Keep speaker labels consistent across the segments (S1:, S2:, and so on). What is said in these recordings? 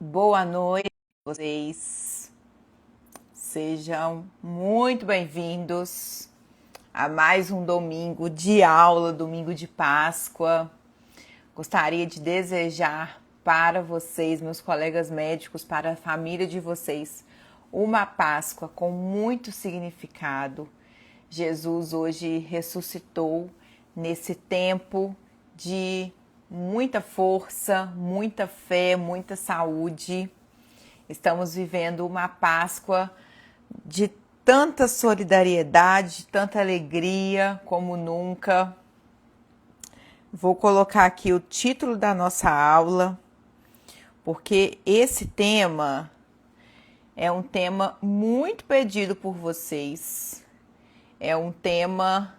S1: Boa noite a vocês. Sejam muito bem-vindos a mais um domingo de aula, domingo de Páscoa. Gostaria de desejar para vocês, meus colegas médicos, para a família de vocês, uma Páscoa com muito significado. Jesus hoje ressuscitou nesse tempo de muita força, muita fé, muita saúde. Estamos vivendo uma Páscoa de tanta solidariedade, tanta alegria como nunca. Vou colocar aqui o título da nossa aula, porque esse tema é um tema muito pedido por vocês. É um tema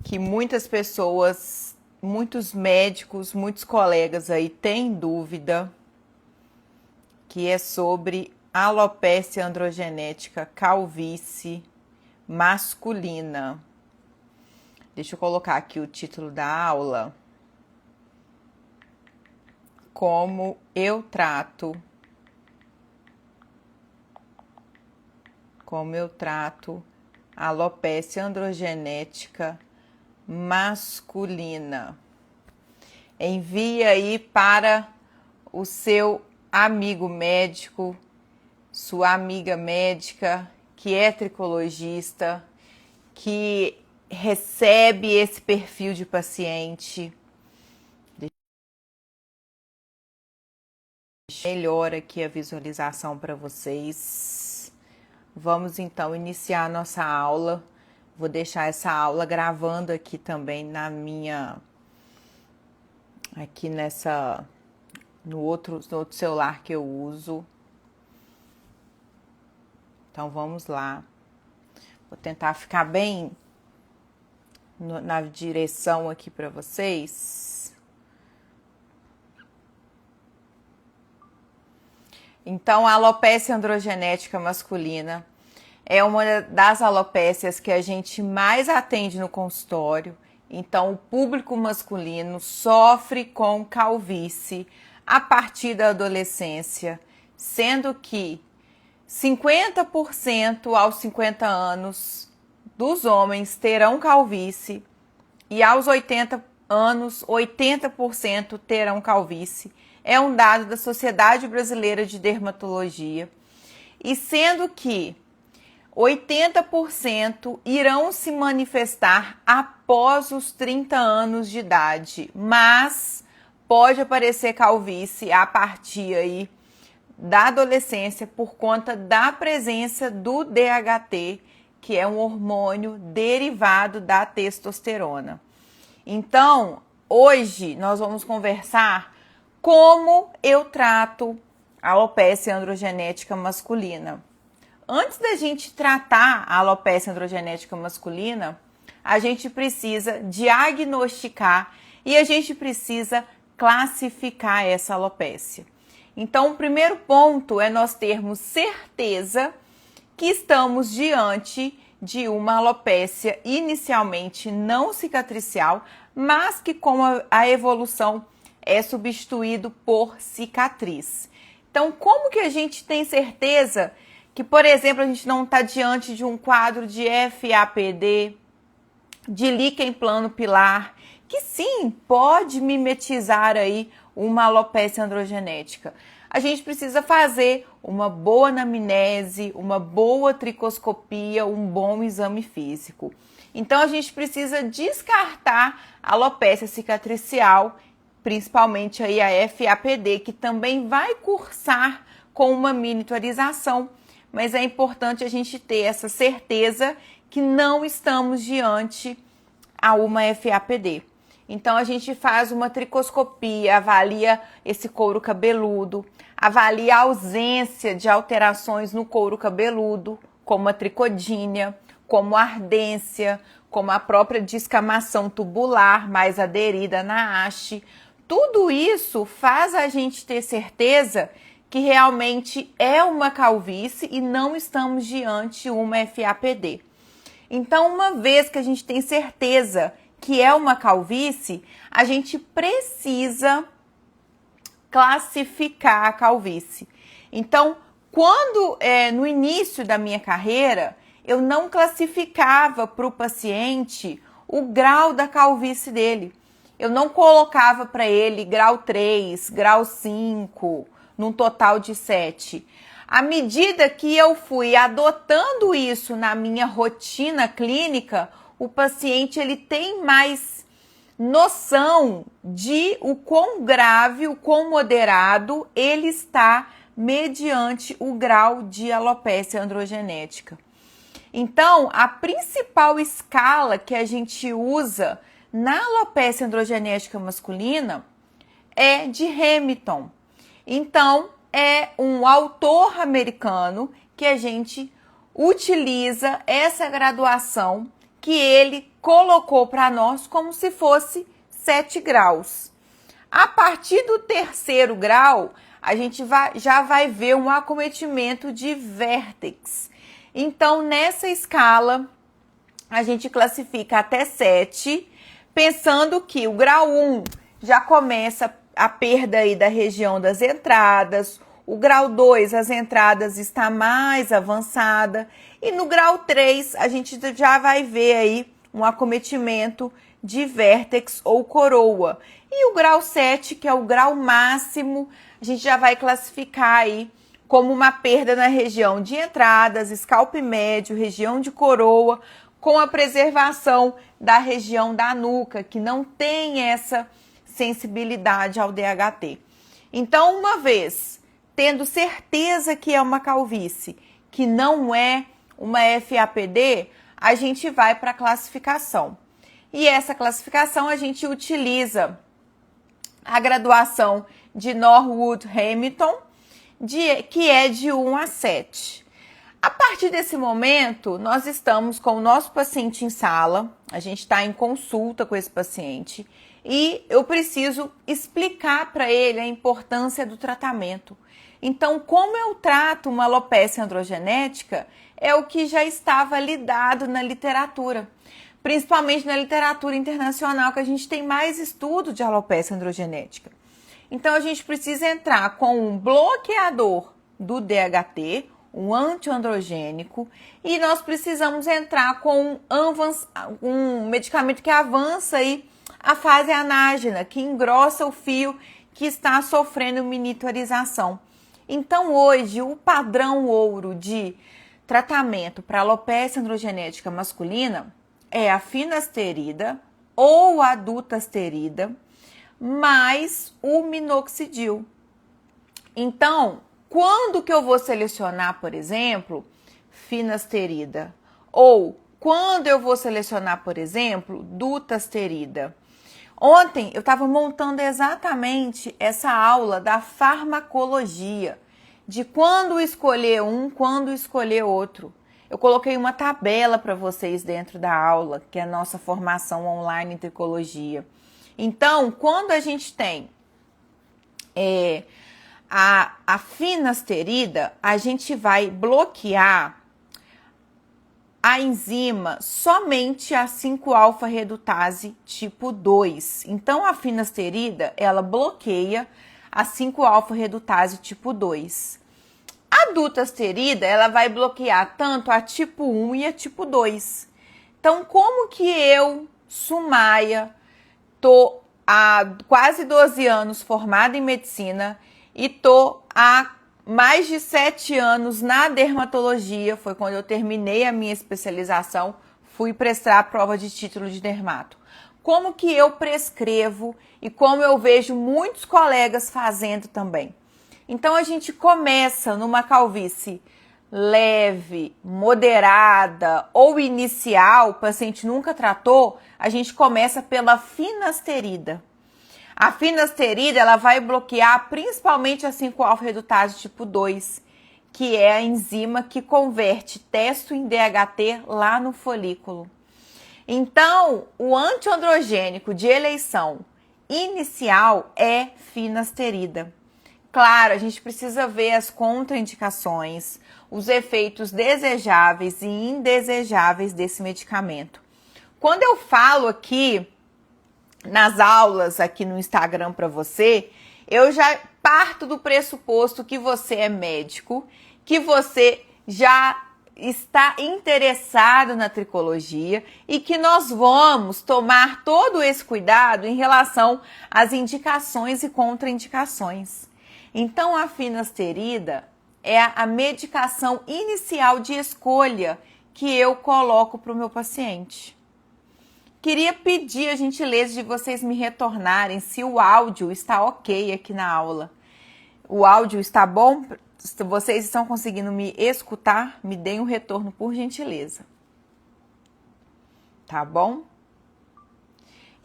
S1: que muitas pessoas, muitos médicos, muitos colegas aí têm dúvida, que é sobre alopecia androgenética, calvície masculina. Deixa eu colocar aqui o título da aula. Como eu trato alopecia androgenética masculina. Envie aí para o seu amigo médico, sua amiga médica, que é tricologista, que recebe esse perfil de paciente. Melhor aqui a visualização para vocês. Vamos então iniciar a nossa aula. Vou deixar essa aula gravando aqui também na minha, aqui nessa, no outro celular que eu uso. Então vamos lá. Vou tentar ficar bem na direção aqui para vocês. Então, a alopecia androgenética masculina é uma das alopécias que a gente mais atende no consultório. Então, o público masculino sofre com calvície a partir da adolescência, sendo que 50% aos 50 anos dos homens terão calvície e aos 80 anos, 80% terão calvície. É um dado da Sociedade Brasileira de Dermatologia. E sendo que 80% irão se manifestar após os 30 anos de idade, mas pode aparecer calvície a partir aí da adolescência por conta da presença do DHT, que é um hormônio derivado da testosterona. Então, hoje nós vamos conversar como eu trato a alopecia androgenética masculina. Antes da gente tratar a alopecia androgenética masculina, a gente precisa diagnosticar e a gente precisa classificar essa alopecia. Então, o primeiro ponto é nós termos certeza que estamos diante de uma alopecia inicialmente não cicatricial, mas que com a evolução é substituído por cicatriz. Então, como que a gente tem certeza que, por exemplo, a gente não está diante de um quadro de FAPD, de líquen plano pilar, que sim, pode mimetizar aí uma alopecia androgenética? A gente precisa fazer uma boa anamnese, uma boa tricoscopia, um bom exame físico. Então, a gente precisa descartar a alopecia cicatricial, principalmente aí a FAPD, que também vai cursar com uma miniaturização, mas é importante a gente ter essa certeza que não estamos diante a uma FAPD. Então, a gente faz uma tricoscopia, avalia esse couro cabeludo, avalia a ausência de alterações no couro cabeludo, como a tricodínia, como a ardência, como a própria descamação tubular mais aderida na haste. Tudo isso faz a gente ter certeza que realmente é uma calvície e não estamos diante de uma FAPD. Então, uma vez que a gente tem certeza que é uma calvície, a gente precisa classificar a calvície. Então, quando no início da minha carreira, eu não classificava para o paciente o grau da calvície dele. Eu não colocava para ele grau 3, grau 5, num total de 7. À medida que eu fui adotando isso na minha rotina clínica, o paciente ele tem mais noção de o quão grave, o quão moderado ele está mediante o grau de alopecia androgenética. Então, a principal escala que a gente usa na alopecia androgenética masculina é de Hamilton. Então, é um autor americano que a gente utiliza essa graduação que ele colocou para nós como se fosse 7 graus. A partir do 3º grau, a gente já vai ver um acometimento de vértex. Então, nessa escala, a gente classifica até 7, pensando que o grau 1 já começa a perda aí da região das entradas, o grau 2, as entradas está mais avançada, e no grau 3, a gente já vai ver aí um acometimento de vértex ou coroa. E o grau 7, que é o grau máximo, a gente já vai classificar aí como uma perda na região de entradas, scalp médio, região de coroa, com a preservação da região da nuca, que não tem essa sensibilidade ao DHT. Então, uma vez tendo certeza que é uma calvície, que não é uma FAPD, a gente vai para a classificação. E essa classificação a gente utiliza a graduação de Norwood Hamilton, que é de 1 a 7. A partir desse momento, nós estamos com o nosso paciente em sala, a gente está em consulta com esse paciente e eu preciso explicar para ele a importância do tratamento. Então, como eu trato uma alopecia androgenética é o que já estava lidado na literatura, principalmente na literatura internacional, que a gente tem mais estudo de alopecia androgenética. Então, a gente precisa entrar com um bloqueador do DHT, um antiandrogênico, e nós precisamos entrar com um medicamento que avança aí a fase anágena, que engrossa o fio que está sofrendo miniaturização. Então, hoje, o padrão ouro de tratamento para alopecia androgenética masculina é a finasterida ou a dutasterida, mais o minoxidil. Então, quando que eu vou selecionar, por exemplo, finasterida? Ou quando eu vou selecionar, por exemplo, dutasterida? Ontem eu estava montando exatamente essa aula da farmacologia, de quando escolher um, quando escolher outro. Eu coloquei uma tabela para vocês dentro da aula, que é a nossa formação online em tricologia. Então, quando a gente tem a finasterida, a gente vai bloquear a enzima somente a 5-alfa-redutase tipo 2. Então, a finasterida, ela bloqueia a 5-alfa-redutase tipo 2. A dutasterida, ela vai bloquear tanto a tipo 1 e a tipo 2. Então, como que eu, Sumaia, tô há quase 12 anos formada em medicina e tô há mais de 7 anos na dermatologia, foi quando eu terminei a minha especialização, fui prestar a prova de título de dermato. Como que eu prescrevo e como eu vejo muitos colegas fazendo também. Então, a gente começa numa calvície leve, moderada ou inicial, o paciente nunca tratou, a gente começa pela finasterida. A finasterida, ela vai bloquear principalmente a 5-alfa-redutase tipo 2, que é a enzima que converte testo em DHT lá no folículo. Então, o antiandrogênico de eleição inicial é finasterida. Claro, a gente precisa ver as contraindicações, os efeitos desejáveis e indesejáveis desse medicamento. Quando eu falo aqui nas aulas aqui no Instagram para você, eu já parto do pressuposto que você é médico, que você já está interessado na tricologia e que nós vamos tomar todo esse cuidado em relação às indicações e contraindicações. Então, a finasterida é a medicação inicial de escolha que eu coloco para o meu paciente. Queria pedir a gentileza de vocês me retornarem se o áudio está ok aqui na aula. O áudio está bom? Se vocês estão conseguindo me escutar, me deem um retorno, por gentileza. Tá bom?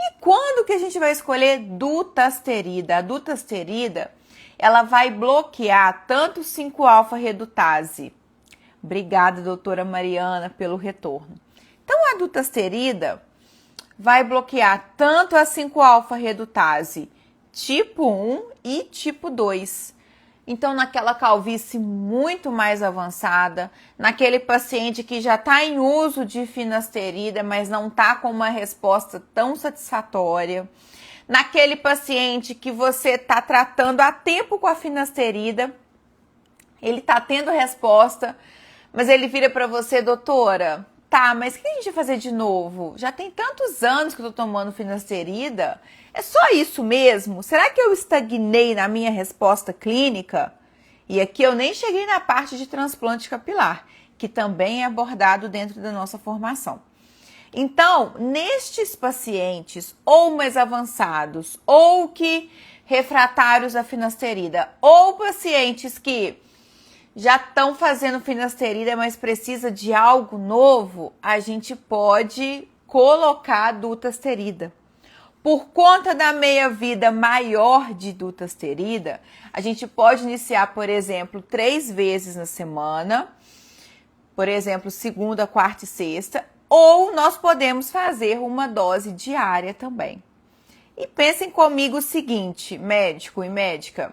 S1: E quando que a gente vai escolher dutasterida? A dutasterida, ela vai bloquear tanto 5-alfa-redutase. Obrigada, doutora Mariana, pelo retorno. Então, a dutasterida vai bloquear tanto a 5-alfa-redutase tipo 1 e tipo 2. Então, naquela calvície muito mais avançada, naquele paciente que já está em uso de finasterida, mas não está com uma resposta tão satisfatória, naquele paciente que você está tratando há tempo com a finasterida, ele está tendo resposta, mas ele vira para você, doutora, tá, mas o que a gente vai fazer de novo? Já tem tantos anos que eu estou tomando finasterida. É só isso mesmo? Será que eu estagnei na minha resposta clínica? E aqui eu nem cheguei na parte de transplante capilar, que também é abordado dentro da nossa formação. Então, nestes pacientes ou mais avançados, ou que refratários à finasterida, ou pacientes que já estão fazendo finasterida, mas precisa de algo novo, a gente pode colocar a dutasterida. Por conta da meia-vida maior de dutasterida, a gente pode iniciar, por exemplo, 3 vezes na semana, por exemplo, segunda, quarta e sexta, ou nós podemos fazer uma dose diária também. E pensem comigo o seguinte, médico e médica,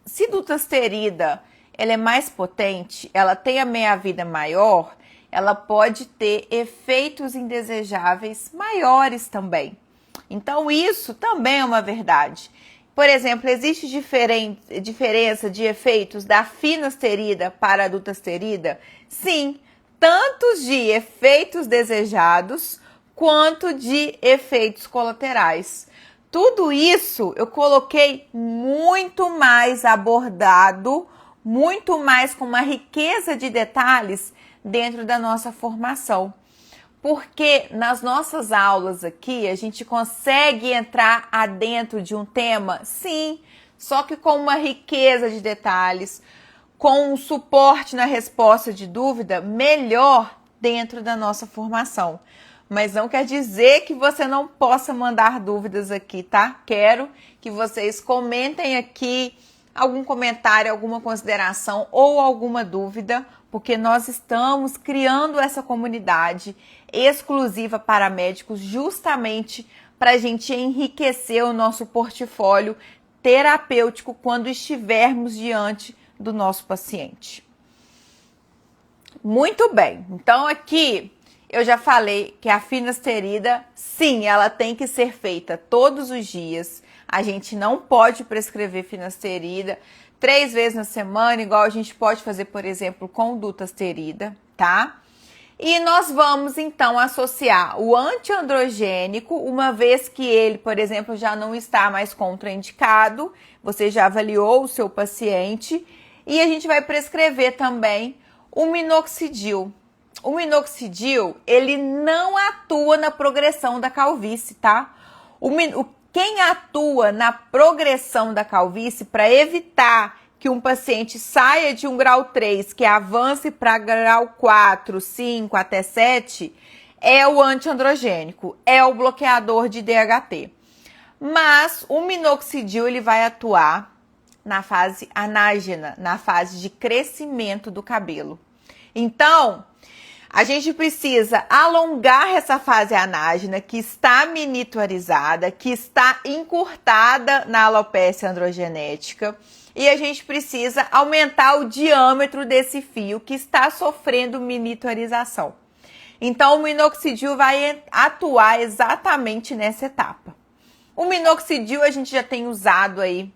S1: se dutasterida ela é mais potente, ela tem a meia-vida maior, ela pode ter efeitos indesejáveis maiores também. Então, isso também é uma verdade. Por exemplo, existe diferença de efeitos da finasterida para a dutasterida? Sim, tanto de efeitos desejados quanto de efeitos colaterais. Tudo isso eu coloquei muito mais abordado, muito mais com uma riqueza de detalhes dentro da nossa formação. Porque nas nossas aulas aqui a gente consegue entrar adentro de um tema, sim, só que com uma riqueza de detalhes, com um suporte na resposta de dúvida melhor dentro da nossa formação. Mas não quer dizer que você não possa mandar dúvidas aqui, tá? Quero que vocês comentem aqui algum comentário, alguma consideração ou alguma dúvida, porque nós estamos criando essa comunidade exclusiva para médicos justamente para a gente enriquecer o nosso portfólio terapêutico quando estivermos diante do nosso paciente. Muito bem, então aqui eu já falei que a finasterida, sim, ela tem que ser feita todos os dias. A gente não pode prescrever finasterida 3 vezes na semana, igual a gente pode fazer, por exemplo, com dutasterida, tá? E nós vamos, então, associar o antiandrogênico, uma vez que ele, por exemplo, já não está mais contraindicado, você já avaliou o seu paciente, e a gente vai prescrever também o minoxidil. O minoxidil, ele não atua na progressão da calvície, tá? Quem atua na progressão da calvície para evitar que um paciente saia de um grau 3, que avance para grau 4, 5, até 7, é o antiandrogênico, é o bloqueador de DHT. Mas o minoxidil ele vai atuar na fase anágena, na fase de crescimento do cabelo. Então, a gente precisa alongar essa fase anágena que está miniaturizada, que está encurtada na alopécia androgenética, e a gente precisa aumentar o diâmetro desse fio que está sofrendo miniaturização. Então, o minoxidil vai atuar exatamente nessa etapa. O minoxidil a gente já tem usado aí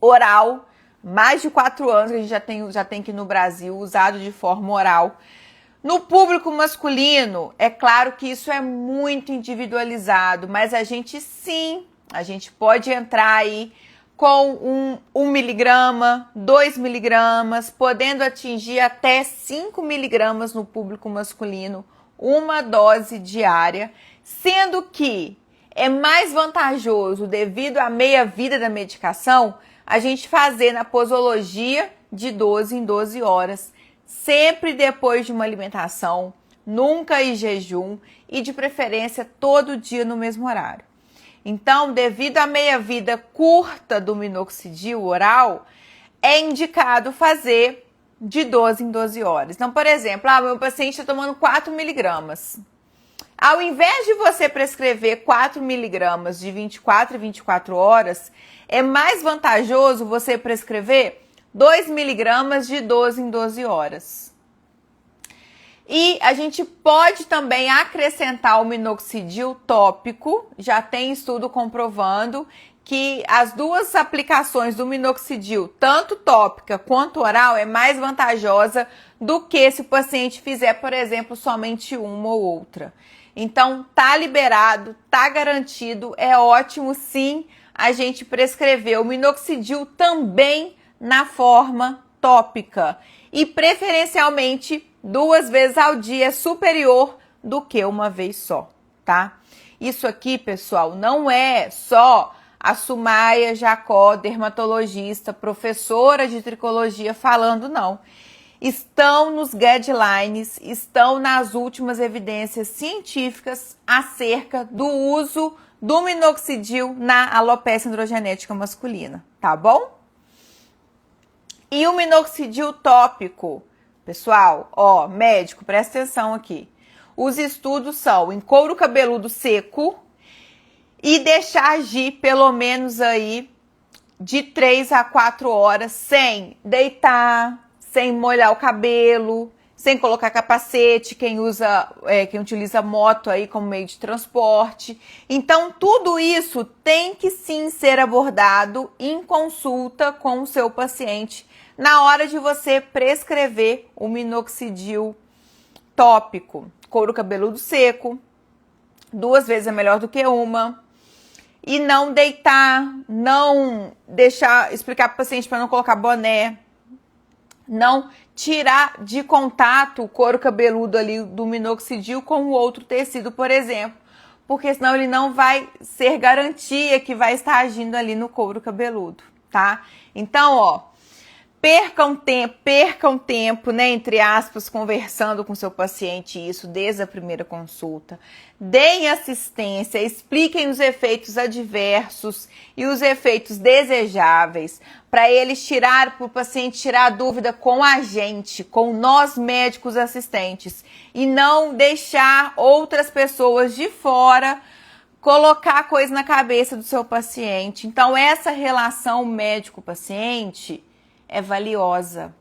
S1: oral, mais de 4 anos que a gente já tem aqui no Brasil, usado de forma oral. No público masculino, é claro que isso é muito individualizado, mas a gente pode entrar aí com 1 miligrama, 2 miligramas, podendo atingir até 5 miligramas no público masculino, uma dose diária, sendo que é mais vantajoso, devido à meia-vida da medicação, a gente fazer na posologia de 12 em 12 horas, sempre depois de uma alimentação, nunca em jejum e de preferência todo dia no mesmo horário. Então, devido à meia-vida curta do minoxidil oral, é indicado fazer de 12 em 12 horas. Então, por exemplo, meu paciente está tomando 4 miligramas. Ao invés de você prescrever 4 miligramas de 24 em 24 horas, é mais vantajoso você prescrever 2 miligramas de 12 em 12 horas. E a gente pode também acrescentar o minoxidil tópico, já tem estudo comprovando que as duas aplicações do minoxidil, tanto tópica quanto oral, é mais vantajosa do que se o paciente fizer, por exemplo, somente uma ou outra. Então, tá liberado, tá garantido, é ótimo sim a gente prescrever o minoxidil também na forma tópica e preferencialmente 2 vezes ao dia, superior do que uma vez só, tá? Isso aqui, pessoal, não é só a Sumaia Jacó, dermatologista, professora de tricologia falando, não. Estão nos guidelines, estão nas últimas evidências científicas acerca do uso do minoxidil na alopecia androgenética masculina, tá bom? E o minoxidil tópico, pessoal, ó, médico, presta atenção aqui. Os estudos são em couro cabeludo seco e deixar agir pelo menos aí de 3 a 4 horas sem deitar, sem molhar o cabelo, sem colocar capacete, quem utiliza moto aí como meio de transporte. Então, tudo isso tem que sim ser abordado em consulta com o seu paciente na hora de você prescrever o minoxidil tópico. Couro cabeludo seco, 2 vezes é melhor do que uma. E não deitar, não deixar, explicar para o paciente para não colocar boné, não tirar de contato o couro cabeludo ali do minoxidil com o outro tecido, por exemplo, porque senão ele não vai ser garantia que vai estar agindo ali no couro cabeludo, tá? Então, ó, percam tempo, né, entre aspas, conversando com seu paciente isso desde a primeira consulta. Deem assistência, expliquem os efeitos adversos e os efeitos desejáveis para o paciente tirar a dúvida com a gente, com nós médicos assistentes e não deixar outras pessoas de fora colocar coisa na cabeça do seu paciente. Então, essa relação médico-paciente é valiosa.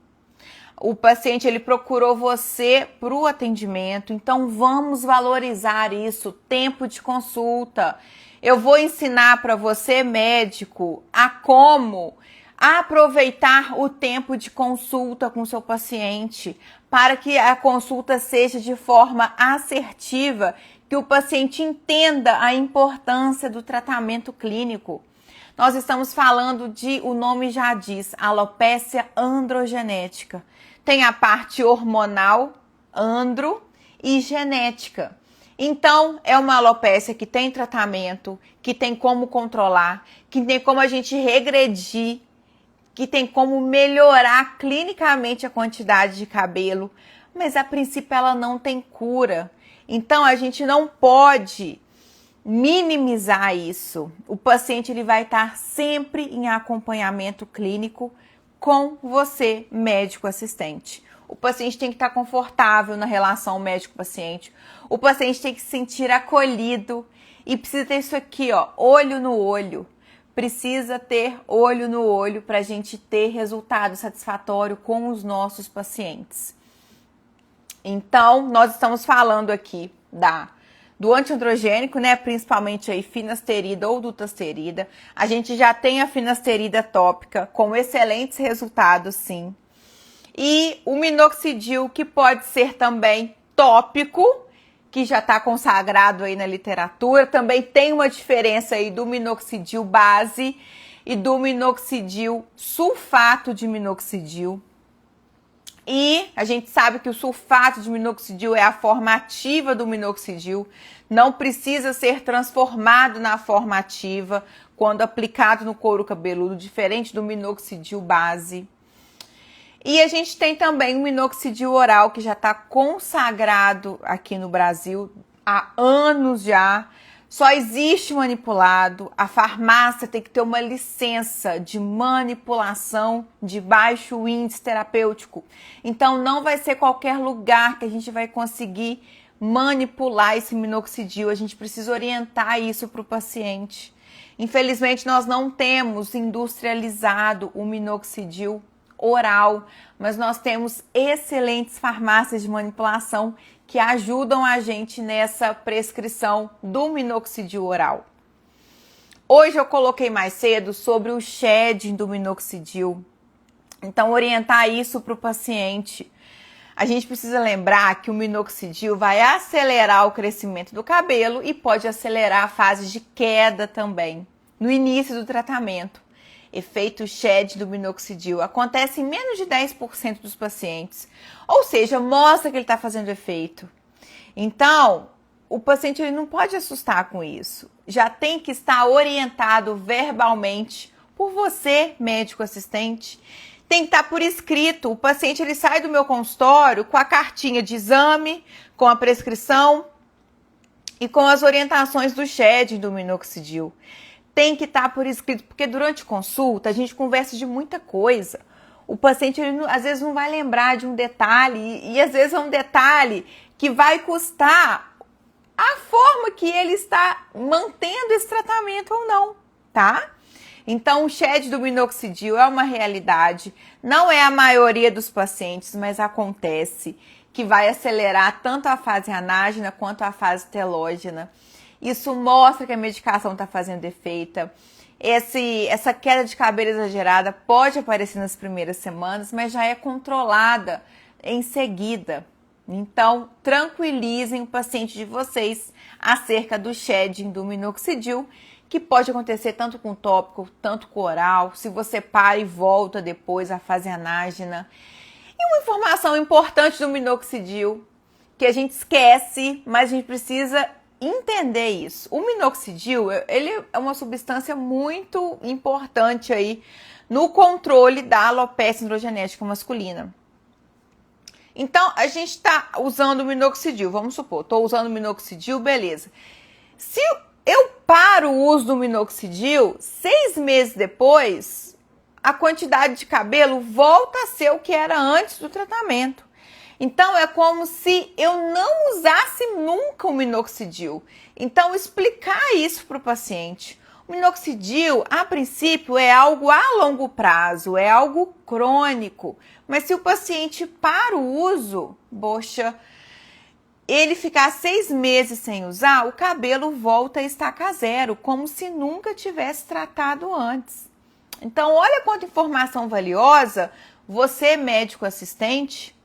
S1: O paciente, ele procurou você para o atendimento, então vamos valorizar isso, tempo de consulta. Eu vou ensinar para você, médico, a como aproveitar o tempo de consulta com o seu paciente, para que a consulta seja de forma assertiva, que o paciente entenda a importância do tratamento clínico. Nós estamos falando o nome já diz, alopecia androgenética. Tem a parte hormonal, andro, e genética. Então, é uma alopecia que tem tratamento, que tem como controlar, que tem como a gente regredir, que tem como melhorar clinicamente a quantidade de cabelo, mas a princípio ela não tem cura. Então, a gente não pode minimizar isso. O paciente ele vai estar sempre em acompanhamento clínico com você, médico assistente. O paciente tem que estar confortável na relação médico-paciente. O paciente tem que se sentir acolhido e precisa ter isso aqui, ó, olho no olho. Precisa ter olho no olho para a gente ter resultado satisfatório com os nossos pacientes. Então, nós estamos falando aqui do antiandrogênico, né? Principalmente aí finasterida ou dutasterida. A gente já tem a finasterida tópica com excelentes resultados, sim. E o minoxidil, que pode ser também tópico, que já está consagrado aí na literatura. Também tem uma diferença aí do minoxidil base e do minoxidil sulfato de minoxidil. E a gente sabe que o sulfato de minoxidil é a forma ativa do minoxidil, não precisa ser transformado na forma ativa quando aplicado no couro cabeludo, diferente do minoxidil base. E a gente tem também o minoxidil oral, que já está consagrado aqui no Brasil há anos já. Só existe manipulado, a farmácia tem que ter uma licença de manipulação de baixo índice terapêutico. Então não vai ser qualquer lugar que a gente vai conseguir manipular esse minoxidil, a gente precisa orientar isso para o paciente. Infelizmente nós não temos industrializado o minoxidil oral, mas nós temos excelentes farmácias de manipulação que ajudam a gente nessa prescrição do minoxidil oral. Hoje eu coloquei mais cedo sobre o shedding do minoxidil, então orientar isso para o paciente. A gente precisa lembrar que o minoxidil vai acelerar o crescimento do cabelo e pode acelerar a fase de queda também, no início do tratamento. Efeito shedding do minoxidil acontece em menos de 10% dos pacientes, ou seja, mostra que ele está fazendo efeito. Então, o paciente ele não pode assustar com isso, já tem que estar orientado verbalmente por você, médico assistente, tem que estar por escrito. O paciente ele sai do meu consultório com a cartinha de exame, com a prescrição e com as orientações do shedding do minoxidil. Tem que estar por escrito, porque durante consulta a gente conversa de muita coisa. O paciente ele, às vezes não vai lembrar de um detalhe e às vezes é um detalhe que vai custar a forma que ele está mantendo esse tratamento ou não, tá? Então o shedding do minoxidil é uma realidade, não é a maioria dos pacientes, mas acontece que vai acelerar tanto a fase anágena quanto a fase telógena. Isso mostra que a medicação está fazendo efeito. Essa queda de cabelo exagerada pode aparecer nas primeiras semanas, mas já é controlada em seguida. Então, tranquilizem o paciente de vocês acerca do shedding do minoxidil, que pode acontecer tanto com tópico, tanto com oral, se você para e volta depois à fase anágena. E uma informação importante do minoxidil, que a gente esquece, mas a gente precisa entender isso. O minoxidil, ele é uma substância muito importante aí no controle da alopecia androgenética masculina. Então, a gente está usando o minoxidil, vamos supor, estou usando o minoxidil, beleza. Se eu paro o uso do minoxidil, 6 meses depois, a quantidade de cabelo volta a ser o que era antes do tratamento. Então, é como se eu não usasse nunca o minoxidil. Então, explicar isso para o paciente. O minoxidil, a princípio, é algo a longo prazo, é algo crônico. Mas se o paciente para o uso, poxa, ele ficar 6 meses sem usar, o cabelo volta a estacar zero, como se nunca tivesse tratado antes. Então, olha quanta informação valiosa você, médico assistente,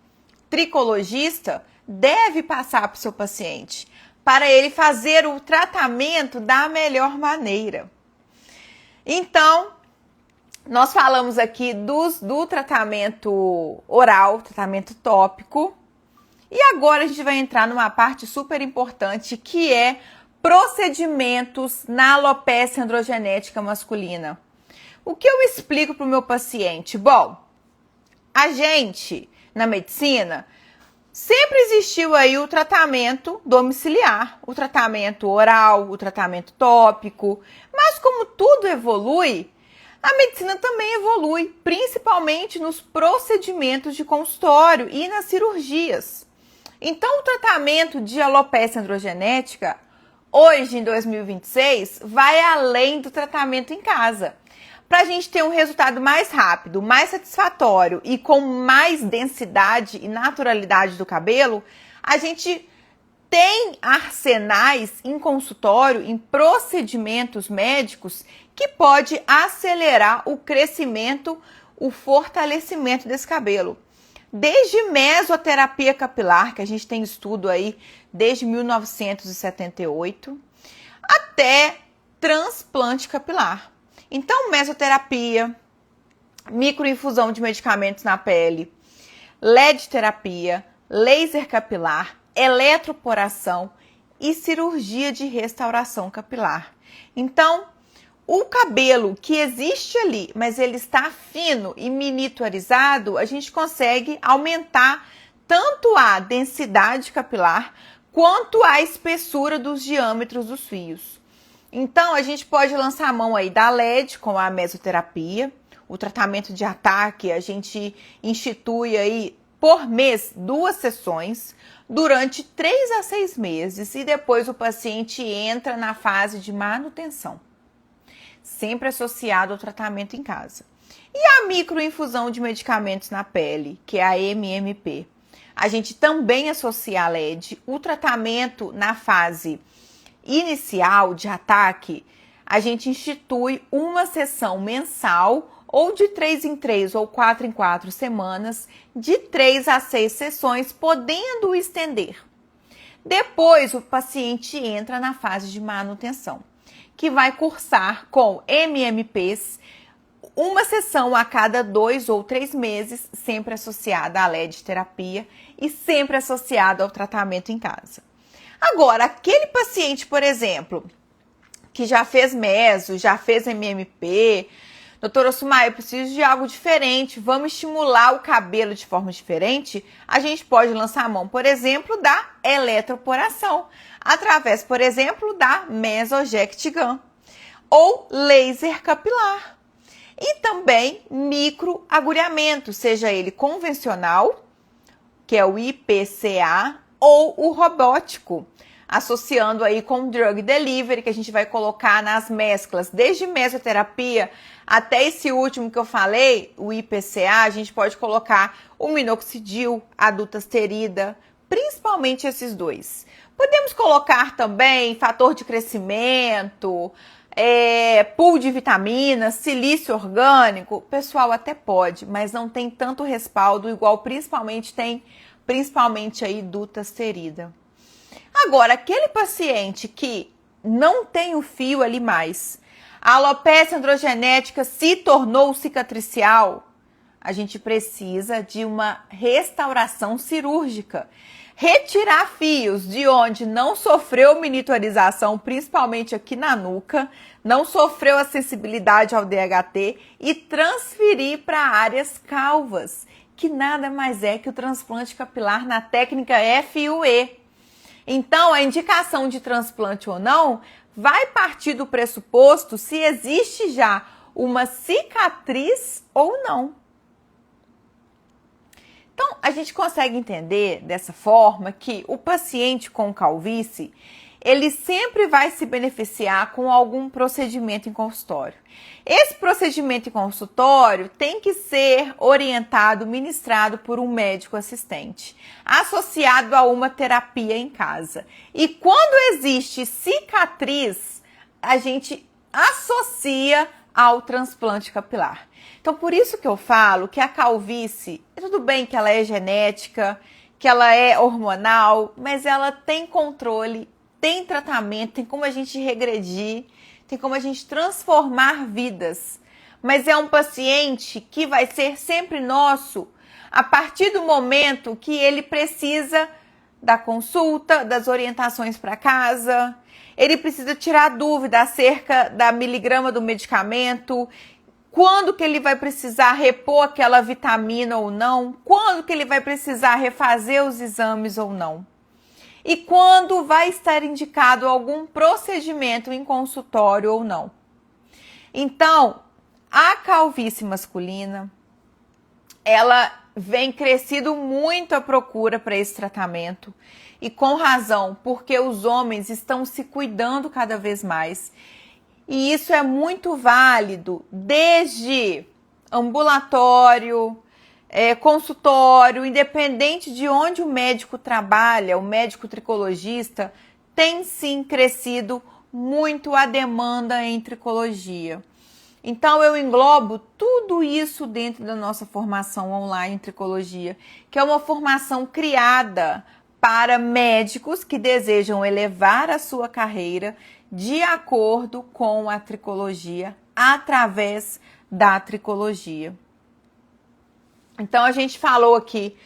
S1: tricologista, deve passar para o seu paciente, para ele fazer o tratamento da melhor maneira. Então, nós falamos aqui do tratamento oral, tratamento tópico, e agora a gente vai entrar numa parte super importante, que é procedimentos na alopecia androgenética masculina. O que eu explico para o meu paciente? Bom, a gente, na medicina, sempre existiu aí o tratamento domiciliar, o tratamento oral, o tratamento tópico, mas como tudo evolui, a medicina também evolui, principalmente nos procedimentos de consultório e nas cirurgias. Então, o tratamento de alopecia androgenética, hoje em 2026, vai além do tratamento em casa. Para a gente ter um resultado mais rápido, mais satisfatório e com mais densidade e naturalidade do cabelo, a gente tem arsenais em consultório, em procedimentos médicos, que pode acelerar o crescimento, o fortalecimento desse cabelo. Desde mesoterapia capilar, que a gente tem estudo aí desde 1978, até transplante capilar. Então, mesoterapia, microinfusão de medicamentos na pele, LED terapia, laser capilar, eletroporação e cirurgia de restauração capilar. Então, o cabelo que existe ali, mas ele está fino e miniaturizado, a gente consegue aumentar tanto a densidade capilar quanto a espessura dos diâmetros dos fios. Então, a gente pode lançar a mão aí da LED com a mesoterapia, o tratamento de ataque, a gente institui aí por mês 2 sessões, durante 3 a 6 meses, e depois o paciente entra na fase de manutenção, sempre associado ao tratamento em casa. E a microinfusão de medicamentos na pele, que é a MMP. A gente também associa a LED, o tratamento na fase inicial de ataque, a gente institui uma sessão mensal ou de 3 em 3 ou 4 em 4 semanas, de 3 a 6 sessões, podendo estender. Depois, o paciente entra na fase de manutenção, que vai cursar com MMPs, uma sessão a cada 2 ou 3 meses, sempre associada à LED terapia e sempre associada ao tratamento em casa. Agora, aquele paciente, por exemplo, que já fez meso, já fez MMP, doutora Sumar, eu preciso de algo diferente, vamos estimular o cabelo de forma diferente, a gente pode lançar a mão, por exemplo, da eletroporação, através, por exemplo, da Mesojet Gun, ou laser capilar. E também microagulhamento, seja ele convencional, que é o IPCA, ou o robótico, associando aí com drug delivery, que a gente vai colocar nas mesclas, desde mesoterapia até esse último que eu falei, o IPCA, a gente pode colocar o minoxidil, a dutasterida, principalmente esses dois. Podemos colocar também fator de crescimento, pool de vitaminas, silício orgânico, o pessoal até pode, mas não tem tanto respaldo igual principalmente aí dutasterida. Agora, aquele paciente que não tem o fio ali mais, a alopecia androgenética se tornou cicatricial, a gente precisa de uma restauração cirúrgica. Retirar fios de onde não sofreu miniaturização, principalmente aqui na nuca, não sofreu a sensibilidade ao DHT e transferir para áreas calvas, que nada mais é que o transplante capilar na técnica FUE. Então, a indicação de transplante ou não vai partir do pressuposto se existe já uma cicatriz ou não. Então, a gente consegue entender dessa forma que o paciente com calvície, ele sempre vai se beneficiar com algum procedimento em consultório. Esse procedimento em consultório tem que ser orientado, ministrado por um médico assistente, associado a uma terapia em casa. E quando existe cicatriz, a gente associa ao transplante capilar. Então, por isso que eu falo que a calvície, tudo bem que ela é genética, que ela é hormonal, mas ela tem controle, tem tratamento, tem como a gente regredir, tem como a gente transformar vidas. Mas é um paciente que vai ser sempre nosso a partir do momento que ele precisa da consulta, das orientações para casa, ele precisa tirar dúvida acerca da miligrama do medicamento, quando que ele vai precisar repor aquela vitamina ou não, quando que ele vai precisar refazer os exames ou não. E quando vai estar indicado algum procedimento em consultório ou não. Então, a calvície masculina, ela vem crescido muito a procura para esse tratamento. E com razão, porque os homens estão se cuidando cada vez mais. E isso é muito válido, desde ambulatório, consultório, independente de onde o médico trabalha, o médico tricologista, tem sim crescido muito a demanda em tricologia. Então eu englobo tudo isso dentro da nossa formação online em tricologia, que é uma formação criada para médicos que desejam elevar a sua carreira de acordo com a tricologia, através da tricologia. Então a gente falou aqui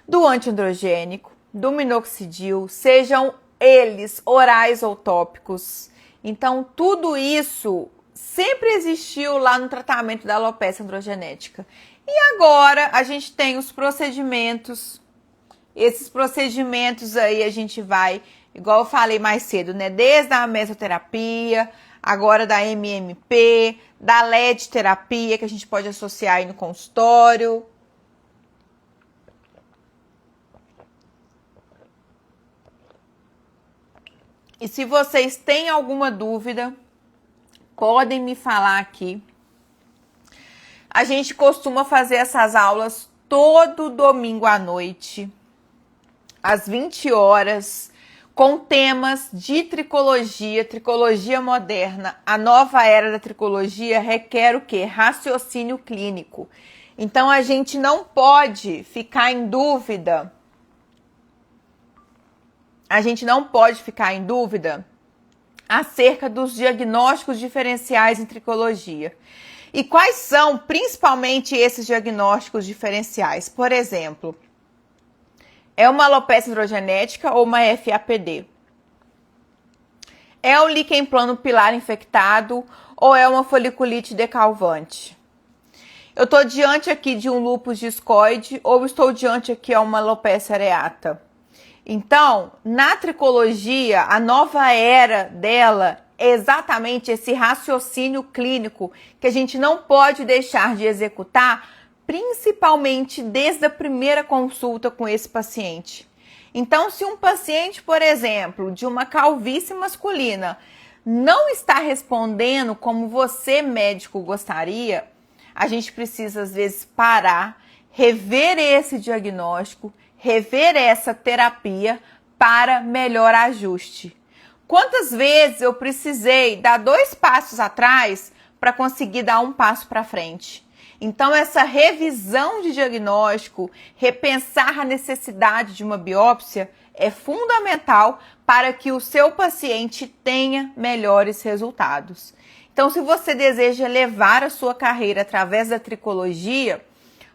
S1: do antiandrogênico, do minoxidil, sejam eles orais ou tópicos. Então tudo isso sempre existiu lá no tratamento da alopecia androgenética. E agora a gente tem os procedimentos. Esses procedimentos aí a gente vai, igual eu falei mais cedo, né? Desde a mesoterapia, agora da MMP, da LED terapia, que a gente pode associar aí no consultório. E se vocês têm alguma dúvida, podem me falar aqui. A gente costuma fazer essas aulas todo domingo à noite, às 20 horas, com temas de tricologia, tricologia moderna. A nova era da tricologia requer o quê? Raciocínio clínico. Então a gente não pode ficar em dúvida. Acerca dos diagnósticos diferenciais em tricologia. E quais são, principalmente, esses diagnósticos diferenciais? Por exemplo, é uma alopecia androgenética ou uma FAPD? É um líquen plano pilar infectado ou é uma foliculite decalvante? Eu estou diante aqui de um lúpus discoide ou estou diante aqui de uma alopecia areata? Então, na tricologia, a nova era dela é exatamente esse raciocínio clínico que a gente não pode deixar de executar, principalmente desde a primeira consulta com esse paciente. Então, se um paciente, por exemplo, de uma calvície masculina, não está respondendo como você, médico, gostaria, a gente precisa, às vezes, parar, rever esse diagnóstico, rever essa terapia para melhor ajuste. Quantas vezes eu precisei dar 2 passos atrás para conseguir dar um passo para frente? Então, essa revisão de diagnóstico, repensar a necessidade de uma biópsia é fundamental para que o seu paciente tenha melhores resultados. Então, se você deseja levar a sua carreira através da tricologia,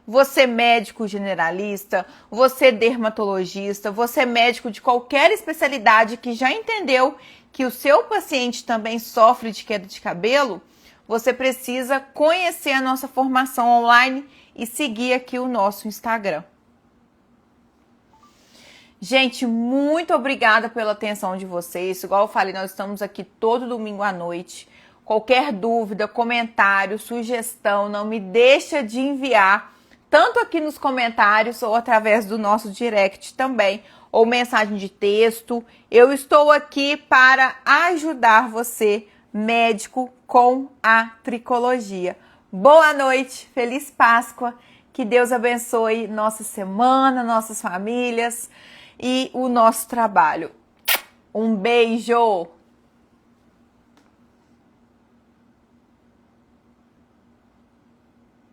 S1: você médico generalista, você dermatologista, você médico de qualquer especialidade que já entendeu que o seu paciente também sofre de queda de cabelo, você precisa conhecer a nossa formação online e seguir aqui o nosso Instagram. Gente, muito obrigada pela atenção de vocês. Igual eu falei, nós estamos aqui todo domingo à noite. Qualquer dúvida, comentário, sugestão, não me deixa de enviar, tanto aqui nos comentários ou através do nosso direct também, ou mensagem de texto. Eu estou aqui para ajudar você, médico, com a tricologia. Boa noite, feliz Páscoa, que Deus abençoe nossa semana, nossas famílias e o nosso trabalho. Um beijo!